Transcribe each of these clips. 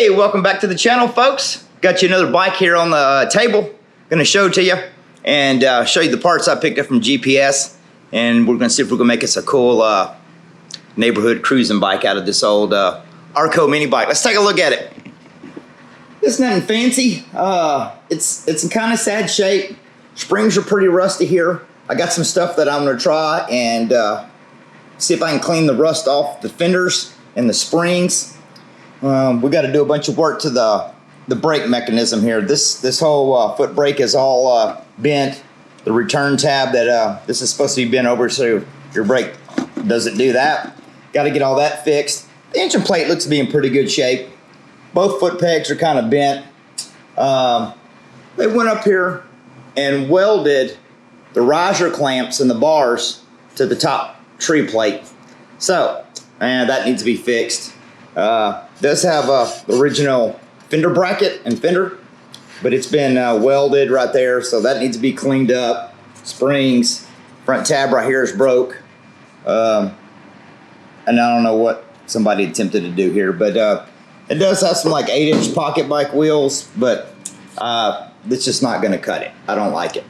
Hey, welcome back to the channel, folks. Got you another bike here on the table. Gonna show it to you and show you the parts I picked up from GPS, and we're gonna see if we're gonna make us a cool neighborhood cruising bike out of this old ARCO mini bike. Let's take a look at it. It's nothing fancy. It's in kind of sad shape. Springs are pretty rusty here. I got some stuff that I'm gonna try and see if I can clean the rust off the fenders and the springs. We got to do a bunch of work to the brake mechanism here. This whole foot brake is all bent. The return tab that this is supposed to be bent over so your brake doesn't do that. Got to get all that fixed. The engine plate looks to be in pretty good shape. Both foot pegs are kind of bent. They went up here and welded the riser clamps and the bars to the top tree plate. So, that needs to be fixed. Does have the original fender bracket and fender, but it's been welded right there, so that needs to be cleaned up. Springs, front tab right here is broke, and I don't know what somebody attempted to do here, but it does have some like 8-inch pocket bike wheels, but it's just not going to cut it. I don't like it.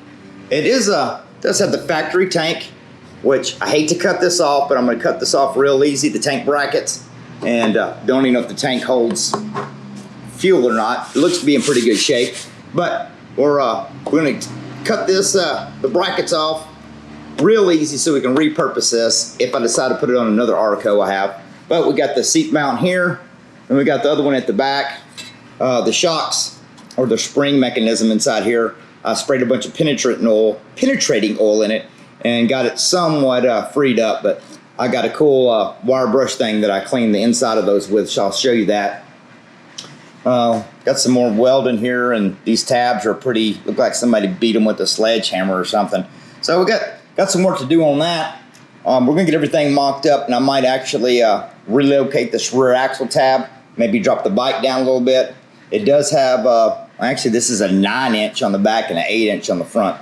It does have the factory tank, which I hate to cut this off, but I'm going to cut this off real easy, the tank brackets. And don't even know if the tank holds fuel or not. It looks to be in pretty good shape, but we're going to cut this the brackets off real easy so we can repurpose this if I decide to put it on another ARCO I have. But we got the seat mount here, and we got the other one at the back. The shocks or the spring mechanism inside here. I sprayed a bunch of penetrating oil in it and got it somewhat freed up, but I got a cool wire brush thing that I cleaned the inside of those with, so I'll show you that. Got some more welding here, and these tabs are look like somebody beat them with a sledgehammer or something. So we got some work to do on that. We're gonna get everything mocked up, and I might actually relocate this rear axle tab, maybe drop the bike down a little bit. It does have, actually this is a 9-inch on the back and an 8-inch on the front,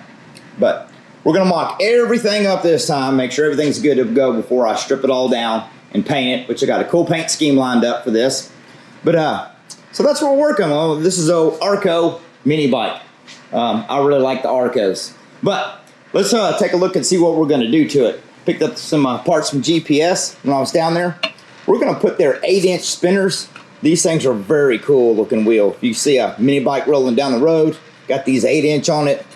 but we're gonna mock everything up this time, make sure everything's good to go before I strip it all down and paint it, which I got a cool paint scheme lined up for this. But so that's what we're working on. This is a ARCO mini bike. I really like the ARCOs. But let's take a look and see what we're gonna do to it. Picked up some parts from GPS when I was down there. We're gonna put their 8-inch spinners. These things are very cool looking wheel. You see a mini bike rolling down the road, got these 8-inch on it.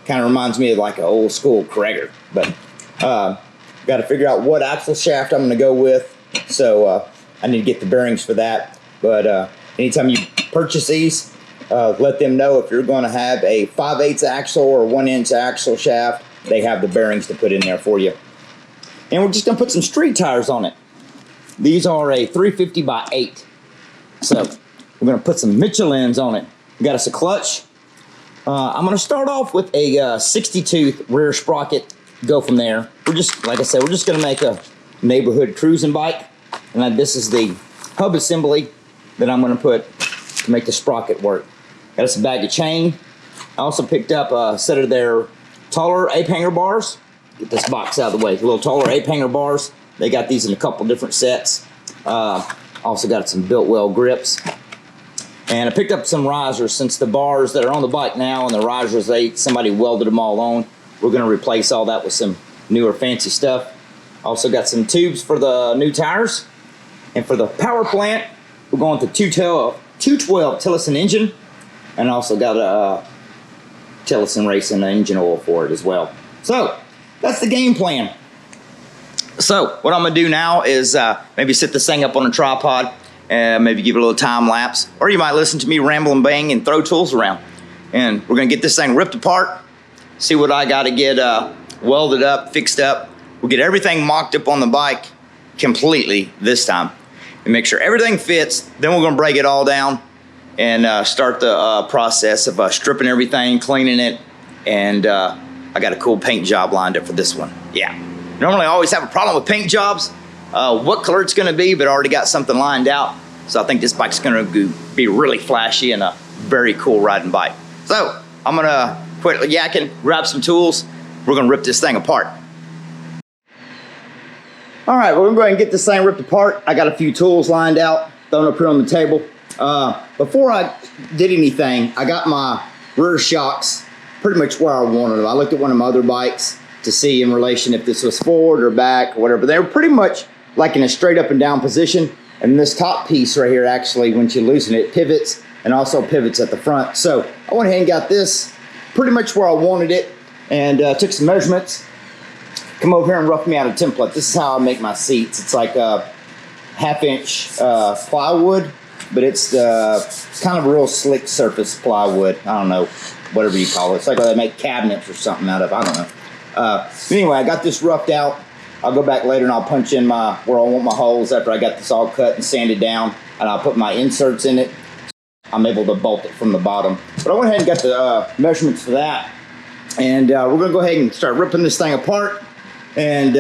Kind of reminds me of like an old school Krager, but got to figure out what axle shaft I'm going to go with, so I need to get the bearings for that. But anytime you purchase these, let them know if you're going to have a 5/8 axle or 1-inch axle shaft, they have the bearings to put in there for you. And we're just going to put some street tires on it. These are a 350 by 8, so we're going to put some Michelins on it. We got us a clutch. I'm going to start off with a 60-tooth rear sprocket, go from there. We're just, like I said, we're just going to make a neighborhood cruising bike. And this is the hub assembly that I'm going to put to make the sprocket work. Got us a bag of chain. I also picked up a set of their taller ape hanger bars. Get this box out of the way. A little taller ape hanger bars. They got these in a couple different sets. Also got some built well grips. And I picked up some risers, since the bars that are on the bike now and the risers, somebody welded them all on. We're going to replace all that with some newer fancy stuff. Also got some tubes for the new tires. And for the power plant, we're going with the 212 Tillotson engine. And also got a Tillotson Racing engine oil for it as well. So that's the game plan. So what I'm going to do now is maybe set this thing up on a tripod. Maybe give it a little time lapse, or you might listen to me ramble and bang and throw tools around. And we're gonna get this thing ripped apart, see what I gotta get welded up, fixed up. We'll get everything mocked up on the bike completely this time and make sure everything fits. Then we're gonna break it all down and start the process of stripping everything, cleaning it, and I got a cool paint job lined up for this one. Yeah, normally I always have a problem with paint jobs. What color it's going to be, but I already got something lined out. So I think this bike's going to be really flashy and a very cool riding bike. So I'm going to quit yakking, grab some tools. We're going to rip this thing apart. All right, well, we're going to get this thing ripped apart. I got a few tools lined out, thrown up here on the table. Before I did anything, I got my rear shocks pretty much where I wanted them. I looked at one of my other bikes to see in relation if this was forward or back or whatever. They were pretty much like in a straight up and down position. And this top piece right here, actually, once you loosen it, pivots and also pivots at the front. So I went ahead and got this pretty much where I wanted it and took some measurements. Come over here and rough me out a template. This is how I make my seats. It's like a 1/2 inch plywood, but it's kind of a real slick surface plywood. I don't know, whatever you call it. It's like they make cabinets or something out of, I don't know. Anyway, I got this roughed out. I'll go back later and I'll punch in where I want my holes after I got this all cut and sanded down, and I'll put my inserts in it. I'm able to bolt it from the bottom. But I went ahead and got the measurements for that. And we're gonna go ahead and start ripping this thing apart and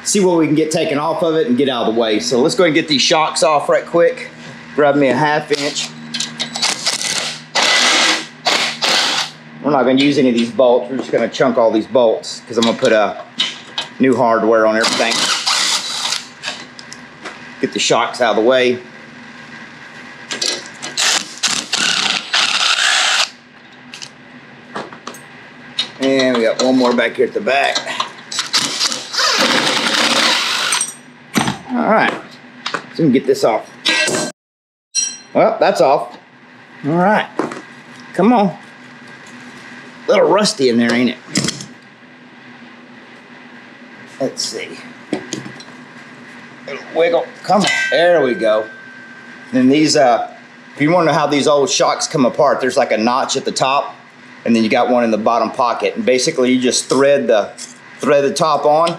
see what we can get taken off of it and get out of the way. So let's go ahead and get these shocks off right quick. Grab me a 1/2 inch. We're not gonna use any of these bolts. We're just gonna chunk all these bolts because I'm gonna put new hardware on everything. Get the shocks out of the way. And we got one more back here at the back. All right, so we can get this off. Well, that's off. All right, come on. A little rusty in there, ain't it? Let's see. Little wiggle, come on, there we go. Then these, if you want to know how these old shocks come apart, there's like a notch at the top, and then you got one in the bottom pocket. And basically you just thread the top on,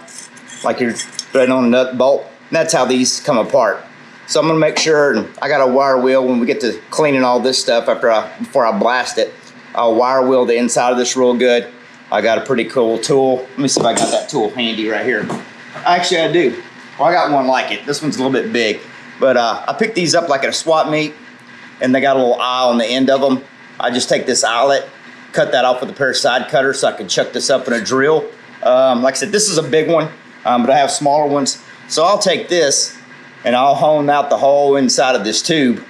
like you're threading on a nut bolt. And that's how these come apart. So I'm gonna make sure, and I got a wire wheel when we get to cleaning all this stuff before I blast it. I'll wire wheel the inside of this real good. I got a pretty cool tool. Let me see if I got that tool handy right here. Actually, I do. Well, I got one like it. This one's a little bit big. But I picked these up like at a swap meet, and they got a little eye on the end of them. I just take this eyelet, cut that off with a pair of side cutters so I can chuck this up in a drill. Like I said, this is a big one, but I have smaller ones. So I'll take this and I'll hone out the whole inside of this tube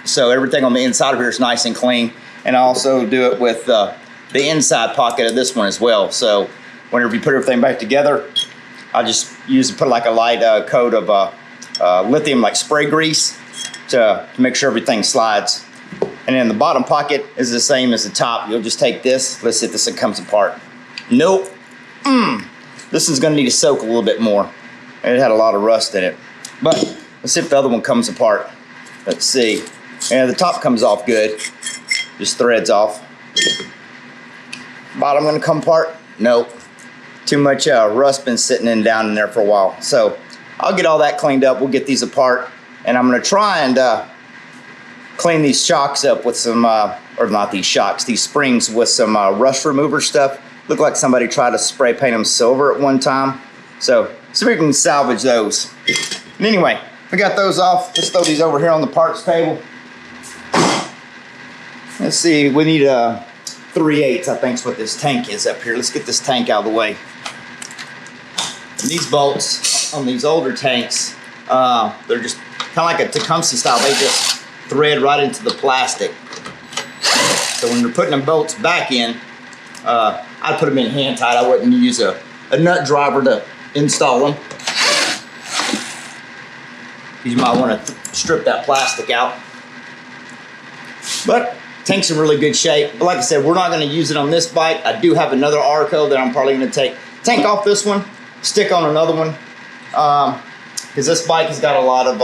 so everything on the inside of here is nice and clean. And I also do it with the inside pocket of this one as well. So whenever you put everything back together, I just put like a light coat of lithium, like spray grease, to make sure everything slides. And then the bottom pocket is the same as the top. You'll just take this. Let's see if this one comes apart. Nope. This is gonna need to soak a little bit more. It had a lot of rust in it. But let's see if the other one comes apart. Let's see. Yeah, the top comes off good. Just threads off. Bottom gonna come apart? Nope. Too much rust been sitting down in there for a while. So I'll get all that cleaned up. We'll get these apart. And I'm gonna try and clean these shocks up with some, or not these shocks, these springs with some rust remover stuff. Looked like somebody tried to spray paint them silver at one time. So see if we can salvage those. And anyway, we got those off. Let's throw these over here on the parts table. Let's see, we need 3/8, I think is what this tank is up here. Let's get this tank out of the way. And these bolts on these older tanks, they're just kind of like a Tecumseh style. They just thread right into the plastic. So when you're putting the bolts back in, I'd put them in hand tight. I wouldn't use a nut driver to install them. You might want to strip that plastic out. But tank's in really good shape. But like I said, we're not going to use it on this bike. I do have another ARCO that I'm probably going to take tank off this one, stick on another one, because this bike has got a lot of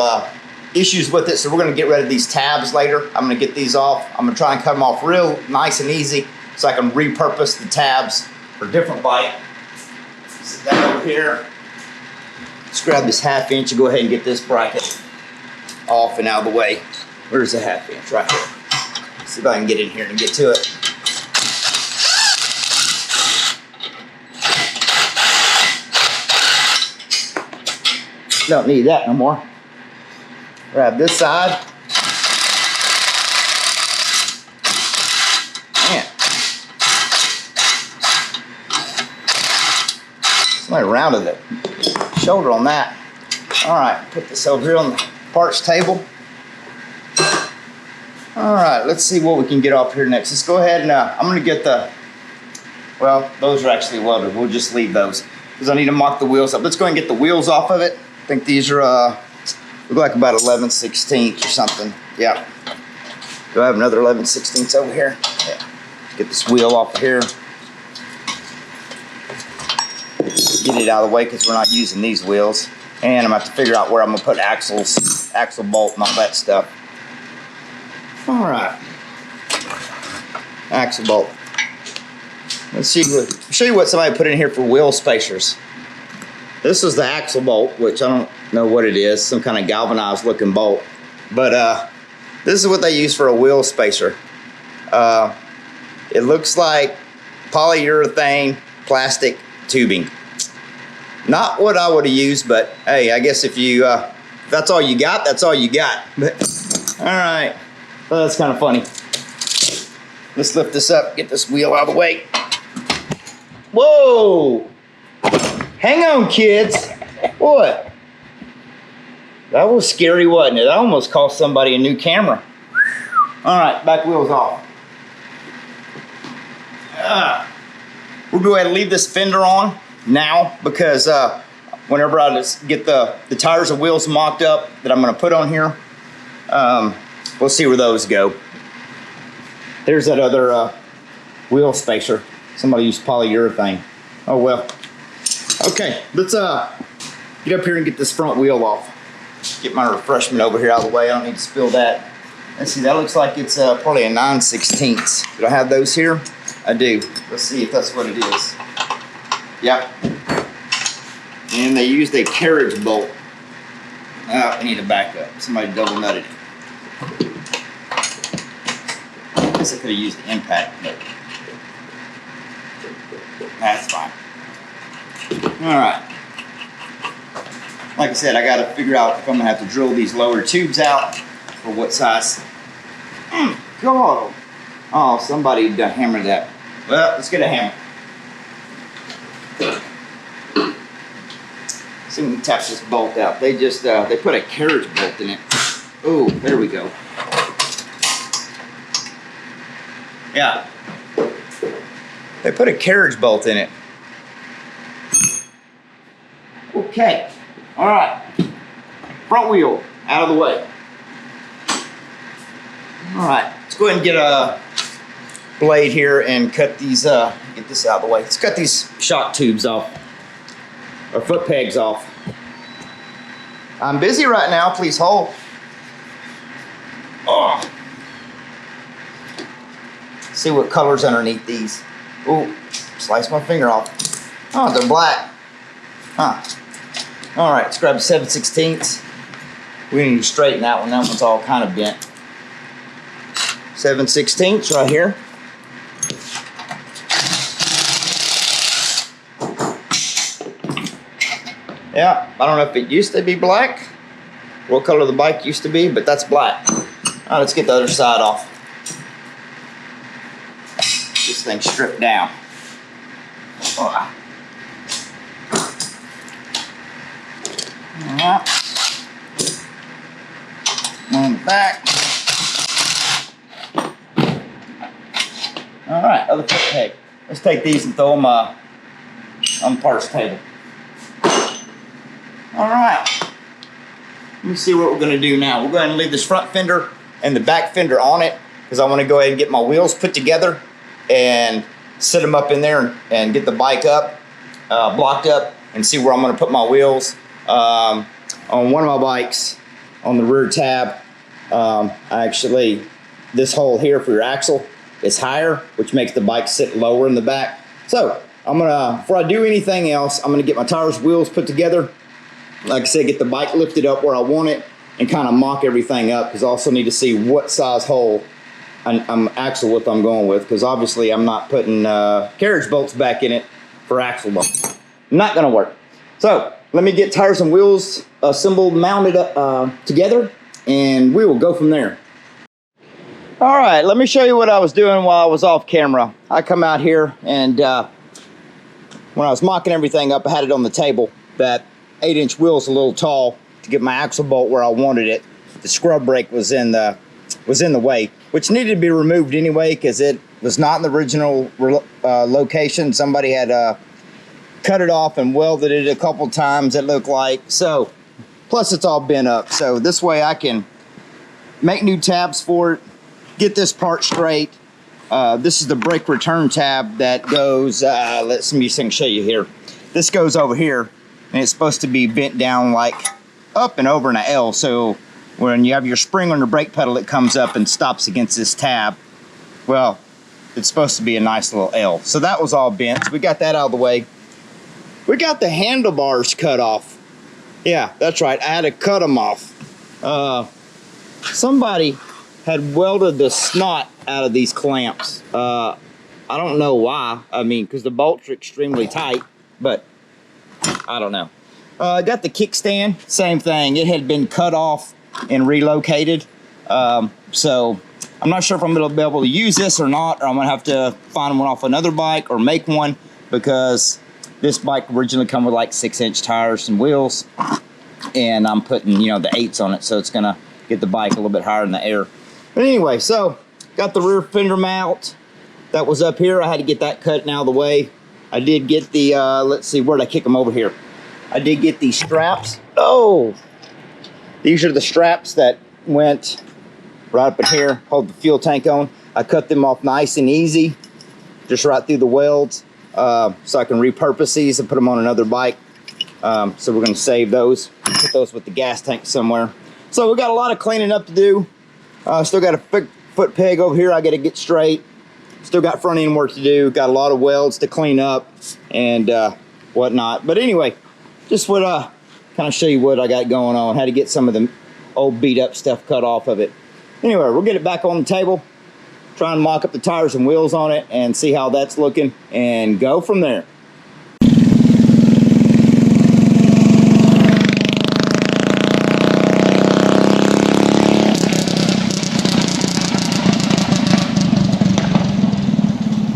issues with it. So we're going to get rid of these tabs later. I'm going to get these off. I'm going to try and cut them off real nice and easy so I can repurpose the tabs for a different bike. Set that over here. Let's grab this 1/2 inch and go ahead and get this bracket off and out of the way. Where's the 1/2 inch? Right here. See if I can get in here and get to it. Don't need that no more. Grab this side. Man. Somebody rounded the shoulder on that. All right, put this over here on the parts table. All right, let's see what we can get off here next. Let's go ahead and I'm gonna get the, well, those are actually welded. We'll just leave those because I need to mock the wheels up. Let's go ahead and get the wheels off of it. I think these are, look like about 11/16 or something. Yeah. Do I have another 11/16 over here? Yeah. Get this wheel off of here. Get it out of the way because we're not using these wheels. And I'm going to have to figure out where I'm going to put axle bolt and all that stuff. All right. Axle bolt. Let's see, show you what somebody put in here for wheel spacers. This is the axle bolt, which I don't know what it is, some kind of galvanized looking bolt. But this is what they use for a wheel spacer. It looks like polyurethane plastic tubing. Not what I would have used, but hey, I guess if you, that's all you got, that's all you got. But, all right, well, that's kind of funny. Let's lift this up, get this wheel out of the way. Whoa! Hang on, kids. What? That was scary, wasn't it? That almost cost somebody a new camera. All right, back wheels off. We'll go ahead and leave this fender on now because whenever I just get the tires and wheels mocked up that I'm going to put on here, we'll see where those go. There's that other wheel spacer. Somebody used polyurethane. Oh well. Okay, let's get up here and get this front wheel off. Get my refreshment over here out of the way. I don't need to spill that. Let's see, that looks like it's probably a 9/16. Do I have those here? I do. Let's see if that's what it is. Yep. And they used a carriage bolt. Oh, I need to back up. Somebody double nutted it. I guess I could have used the impact, but that's fine. All right. Like I said, I got to figure out if I'm going to have to drill these lower tubes out or what size. God. Oh, somebody hammered that. Well, let's get a hammer. See if we can tap this bolt out. They just, they put a carriage bolt in it. Oh, there we go. Yeah. They put a carriage bolt in it. Okay. All right. Front wheel out of the way. All right. Let's go ahead and get a blade here and cut these, get this out of the way. Let's cut these shock tubes off, or foot pegs off. I'm busy right now, please hold. Oh. See what color's underneath these. Ooh, slice my finger off. Oh, they're black. Huh. All right, let's grab a 7/16. We need to straighten that one. That one's all kind of bent. 7/16 right here. Yeah, I don't know if it used to be black, what color the bike used to be, but that's black. All right, let's get the other side off. This thing stripped down. Oh. All right. On the back. All right, other foot peg. Let's take these and throw them on the parts table. All right. Let me see what we're going to do now. We're going to leave this front fender and the back fender on it because I want to go ahead and get my wheels put together and set them up in there and get the bike up, blocked up, and see where I'm going to put my wheels. On one of my bikes, on the rear tab, actually, this hole here for your axle is higher, which makes the bike sit lower in the back. So I'm gonna, before I do anything else, I'm gonna get my tires, wheels put together. Like I said, get the bike lifted up where I want it and kind of mock everything up, because I also need to see what size hole axle width I'm going with, because obviously I'm not putting carriage bolts back in it for axle bolts. Not gonna work. So let me get tires and wheels assembled, mounted up together, and we will go from there. All right, let me show you what I was doing while I was off camera. I come out here and when I was mocking everything up, I had it on the table. That 8-inch wheel's a little tall to get my axle bolt where I wanted it. The scrub brake was in the was in the way, which needed to be removed anyway because it was not in the original location. Somebody had cut it off and welded it a couple times, it looked like. So plus it's all bent up, so this way I can make new tabs for it, get this part straight. This is the brake return tab that goes, let me see, I can show you here. This goes over here, and it's supposed to be bent down like up and over in an L, so when you have your spring on your brake pedal, it comes up and stops against this tab. Well, it's supposed to be a nice little L. So that was all bent, so we got that out of the way. We got the handlebars cut off. Yeah, that's right, I had to cut them off. Somebody had welded the snot out of these clamps. I don't know why. I mean, because the bolts are extremely tight, but I don't know. Got the kickstand, same thing. It had been cut off and relocated. So I'm not sure if I'm gonna be able to use this or not, or I'm gonna have to find one off another bike or make one, because this bike originally come with like 6-inch tires and wheels, and I'm putting, you know, the 8s on it, so it's gonna get the bike a little bit higher in the air. But anyway, so got the rear fender mount that was up here. I had to get that cut out of the way. I did get the, let's see, where'd I kick them over here? I did get these straps. Oh, these are the straps that went right up in here, hold the fuel tank on. I cut them off nice and easy, just right through the welds, so I can repurpose these and put them on another bike. So we're gonna save those, put those with the gas tank somewhere. So we got a lot of cleaning up to do. Still got a foot peg over here I gotta get straight. Still got front end work to do. Got a lot of welds to clean up and whatnot. But anyway, just would kind of show you what I got going on. How to get some of the old beat up stuff cut off of it. Anyway, we'll get it back on the table, try and mock up the tires and wheels on it and see how that's looking and go from there.